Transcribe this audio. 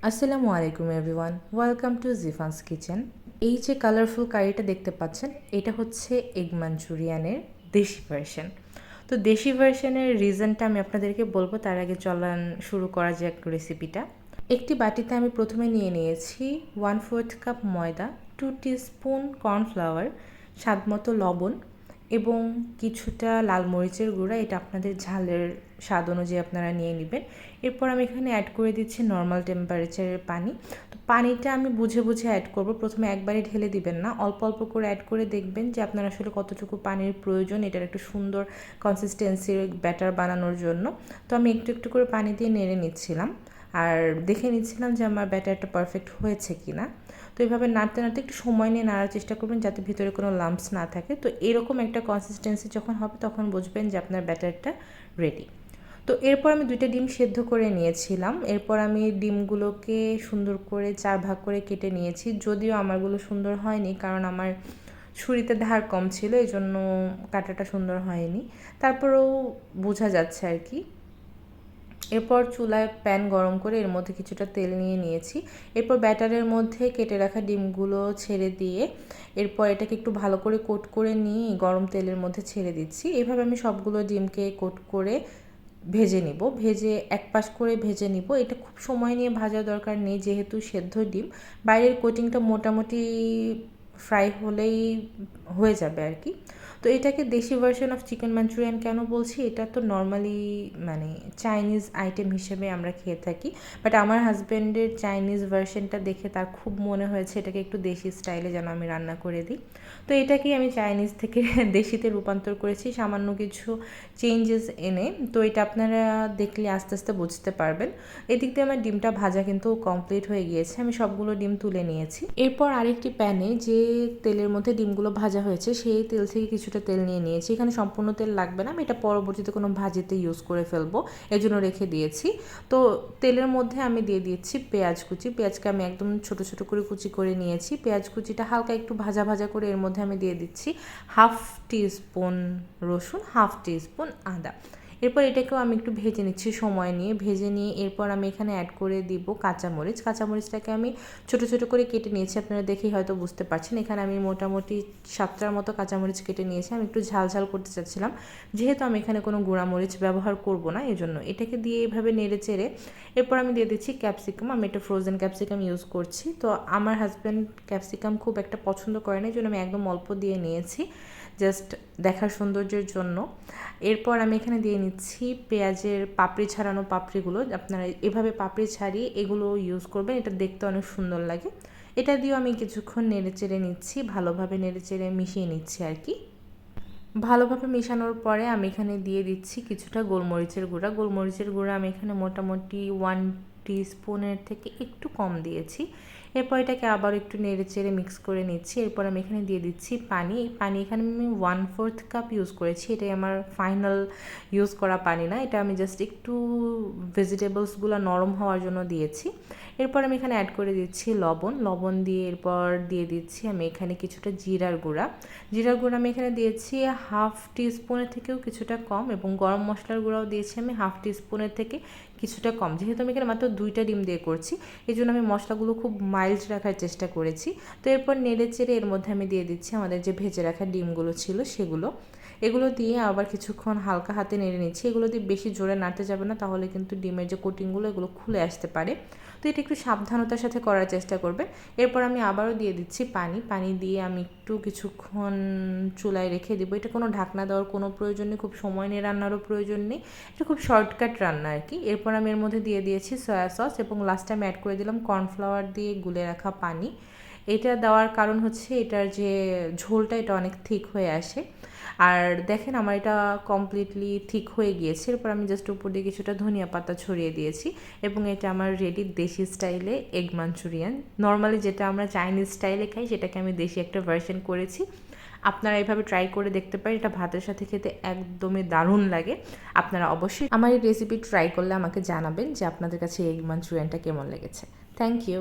আসসালামু আলাইকুম everyone, welcome to জিফানস kitchen. এই যে কালারফুল কারিটা দেখতে পাচ্ছেন, এটা হচ্ছে এগ মাঞ্চুরিয়ানের দেশি ভার্সন। তো দেশি ভার্সনের রিজনটা আমি আপনাদেরকে বলবো, তার আগে চলান শুরু করা যাক রেসিপিটা। একটি বাটিতে আমি প্রথমে নিয়ে নিয়েছি 1/4 কাপ ময়দা, 2 টিস্পুন কর্নফ্লাওয়ার, স্বাদমতো লবণ এবং কিছুটা লাল মরিচের গুঁড়া। এটা আপনাদের ঝালের স্বাদ অনুযায়ী আপনারা নিয়ে নেবেন। এরপর আমি এখানে অ্যাড করে দিচ্ছি নর্মাল টেম্পারেচারের পানি। তো পানিটা আমি বুঝে বুঝে অ্যাড করব, প্রথমে একবারে ঢেলে দিবেন না, অল্প অল্প করে অ্যাড করে দেখবেন যে আপনার আসলে কতটুকু পানির প্রয়োজন এটার একটা সুন্দর কনসিস্টেন্সির ব্যাটার বানানোর জন্য। তো আমি একটু একটু করে পানি দিয়ে নেড়ে নিচ্ছিলাম আর দেখে নিচ্ছিলাম যে আমার ব্যাটারটা পারফেক্ট হয়েছে কি না। তো এইভাবে নাড়তে নাড়তে একটু সময় নিয়ে নাড়ার চেষ্টা করবেন যাতে ভিতরে কোনো লাম্পস না থাকে। তো এরকম একটা কনসিস্টেন্সি যখন হবে তখন বুঝবেন যে আপনার ব্যাটারটা রেডি। তো এরপর আমি 2টা ডিম সেদ্ধ করে নিয়েছিলাম। এরপর আমি ডিমগুলোকে সুন্দর করে 4 ভাগ করে কেটে নিয়েছি। যদিও আমারগুলো সুন্দর হয়নি, কারণ আমার ছুরিতে ধার কম ছিল, এই জন্য কাটাটা সুন্দর হয়নি। তারপরেও বোঝা যাচ্ছে আর কি। এরপর চুলায় প্যান গরম করে এর মধ্যে কিছুটা তেল নিয়ে নিয়েছি। এরপর ব্যাটারের মধ্যে কেটে রাখা ডিমগুলো ছেড়ে দিয়ে এরপর এটাকে একটু ভালো করে কোট করে নিয়ে গরম তেলের মধ্যে ছেড়ে দিচ্ছি। এভাবে আমি সবগুলো ডিমকে কোট করে ভেজে নিব। ভেজে এক পাশ করে ভেজে নিব। এটা খুব সময় নিয়ে ভাজার দরকার নেই, যেহেতু সেদ্ধ ডিম। বাইরের কোটিংটা মোটামুটি ফ্রাই হলেই হয়ে যাবে আর কি। তো এটাকে দেশি ভার্সন অফ চিকেন মাঞ্চুরিয়ান কেন বলছি, এটা তো নর্মালি মানে চাইনিজ আইটেম হিসেবে আমরা খেয়ে থাকি, বাট আমার হাজব্যান্ডের চাইনিজ ভার্সনটা দেখে তার খুব মনে হয়েছে এটাকে একটু দেশি স্টাইলে যেন আমি রান্না করে দিই। তো এটাকেই আমি চাইনিজ থেকে দেশিতে রূপান্তর করেছি সামান্য কিছু চেঞ্জেস এনে। তো এটা আপনারা দেখলে আস্তে আস্তে বুঝতে পারবেন। এদিক দিয়ে আমার ডিমটা ভাজা কিন্তু কমপ্লিট হয়ে গিয়েছে, আমি সবগুলো ডিম তুলে নিয়েছি। এরপর আরেকটি প্যানে যে তেলের মধ্যে ডিমগুলো ভাজা হয়েছে সেই তেল থেকে কিছুটা তেল নিয়ে নিয়েছি। এখানে সম্পূর্ণ তেল লাগবে না, আমি এটা পরবর্তীতে কোনো ভাজিতে ইউজ করে ফেলবো, এজন্য রেখে দিয়েছি। তো তেলের মধ্যে আমি দিয়ে দিয়েছি পেঁয়াজ কুচি। পেঁয়াজকে আমি একদম ছোট ছোট করে কুচি করে নিয়েছি। পেঁয়াজ কুচিটা হালকা একটু ভাজা ভাজা করে এর মধ্যে আমি দিয়ে দিচ্ছি 1/2 টিস্পুন রসুন, 1/2 টিস্পুন আদা। এরপর এটাকেও আমি একটু ভেজে নিচ্ছি সময় নিয়ে। ভেজে নিয়ে এরপর আমি এখানে অ্যাড করে দিব কাঁচামরিচ। কাঁচামরিচটাকে আমি ছোটো ছোটো করে কেটে নিয়েছি, আপনারা দেখেই হয়তো বুঝতে পারছেন। এখানে আমি মোটামুটি 7টার মতো কাঁচামরিচ কেটে নিয়েছি। আমি একটু ঝাল ঝাল করতে চাচ্ছিলাম, যেহেতু আমি এখানে কোনো গুঁড়ামরিচ ব্যবহার করব না, এই জন্য এটাকে দিয়ে এইভাবে নেড়ে চেড়ে এরপর আমি দিয়ে দিচ্ছি ক্যাপসিকাম। আমি একটা ফ্রোজেন ক্যাপসিকাম ইউজ করছি। তো আমার হাজব্যান্ড ক্যাপসিকাম খুব একটা পছন্দ করে না, এই জন্য আমি একদম অল্প দিয়ে নিয়েছি, জাস্ট দেখার সৌন্দর্যের জন্য। এরপর আমি এখানে দিয়ে নিচ্ছি পেঁয়াজের পাপড়ি ছাড়ানো পাপড়িগুলো। আপনারা এভাবে পাপড়ি ছাড়িয়ে এগুলো ইউজ করবেন, এটা দেখতে অনেক সুন্দর লাগে। এটা দিয়েও আমি কিছুক্ষণ নেড়ে চেড়ে নিচ্ছি, ভালোভাবে নেড়ে চেড়ে মিশিয়ে নিচ্ছি আর কি। ভালোভাবে মেশানোর পরে আমি এখানে দিয়ে দিচ্ছি কিছুটা গোলমরিচের গুঁড়া। গোলমরিচের গুঁড়া আমি এখানে মোটামুটি 1 টিস্পুনের থেকে একটু কম দিয়েছি। এরপর এটাকে আবার একটু নেড়ে চেড়ে মিক্স করে নিচ্ছি। এরপর আমি এখানে দিয়ে দিচ্ছি পানি। এই পানি এখানে আমি 1/4 কাপ ইউজ করেছি। এটাই আমার ফাইনাল ইউজ করা পানি না, এটা আমি জাস্ট একটু ভেজিটেবলসগুলো নরম হওয়ার জন্য দিয়েছি। এরপর আমি এখানে অ্যাড করে দিচ্ছি লবণ। লবণ দিয়ে এরপর দিয়ে দিচ্ছি আমি এখানে কিছুটা জিরার গুঁড়া। জিরার গুঁড়া আমি এখানে দিয়েছি 1/2 টিস্পুনের থেকেও কিছুটা কম, এবং গরম মশলার গুঁড়াও দিয়েছি আমি 1/2 টিস্পুনের থেকে কিছুটা কম। যেহেতু আমি এখানে মাত্র 2টা ডিম দিয়ে করছি, এই জন্য আমি মশলাগুলো খুব মাইল্ড রাখার চেষ্টা করেছি। তো এরপর নেড়ে চেড়ে এর মধ্যে আমি দিয়ে দিচ্ছি আমাদের যে ভেজে রাখা ডিমগুলো ছিল সেগুলো। এগুলো দিয়ে আবার কিছুক্ষণ হালকা হাতে নেড়ে নিচ্ছি। এগুলো দিয়ে বেশি জোরে নাড়তে যাবে না, তাহলে কিন্তু ডিমের যে কোটিংগুলো এগুলো খুলে আসতে পারে। তো এটা একটু সাবধানতার সাথে করার চেষ্টা করবেন। এরপর আমি আবারও দিয়ে দিচ্ছি পানি। পানি দিয়ে আমি একটু কিছুক্ষণ চুলায় রেখে দেবো। এটা কোনো ঢাকনা দেওয়ার কোনো প্রয়োজন নেই, খুব সময় নিয়ে রান্নারও প্রয়োজন নেই, এটা খুব শর্টকাট রান্না আর কি। এরপর আমি এর মধ্যে দিয়ে দিয়েছি সয়া সস, এবং লাস্টে আমি অ্যাড করে দিলাম কর্নফ্লাওয়ার দিয়ে গুলে রাখা পানি। এটা দেওয়ার কারণ হচ্ছে এটার যে ঝোলটা এটা অনেক থিক হয়ে আসে। আর দেখেন আমার এটা কমপ্লিটলি ঠিক হয়ে গিয়েছে। এরপর আমি জাস্ট উপর দিয়ে কিছুটা ধনিয়া পাতা ছড়িয়ে দিয়েছি, এবং এটা আমার রেডি দেশি স্টাইলে এগ মাঞ্চুরিয়ান। নর্মালি যেটা আমরা চাইনিজ স্টাইলে খাই সেটাকে আমি দেশি একটা ভার্সন করেছি। আপনারা এইভাবে ট্রাই করে দেখতে পারেন, এটা ভাতের সাথে খেতে একদমই দারুণ লাগে। আপনারা অবশ্যই আমার এই রেসিপি ট্রাই করলে আমাকে জানাবেন যে আপনাদের কাছে এগ মাঞ্চুরিয়ানটা কেমন লেগেছে। Thank you.